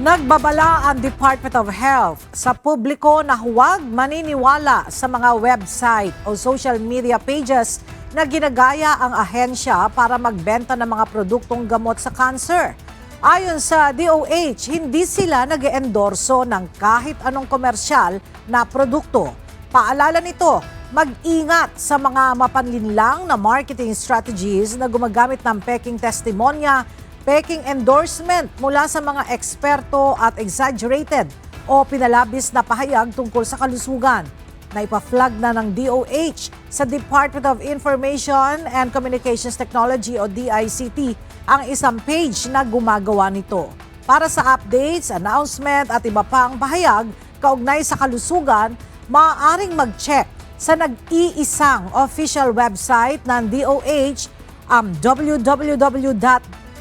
Nagbabala ang Department of Health sa publiko na huwag maniniwala sa mga website o social media pages na ginagaya ang ahensya para magbenta ng mga produktong gamot sa cancer. Ayon sa DOH, hindi sila nag-eendorso ng kahit anong komersyal na produkto. Paalala nito, mag-ingat sa mga mapanlinlang na marketing strategies na gumagamit ng peking testimonya, peking endorsement mula sa mga eksperto at exaggerated o pinalabis na pahayag tungkol sa kalusugan. Naipa-flag na ng DOH sa Department of Information and Communications Technology o DICT ang isang page na gumagawa nito. Para sa updates, announcement at iba pang pahayag kaugnay sa kalusugan, maaaring mag-check sa nag-iisang official website ng DOH, www.doh.gov.ph.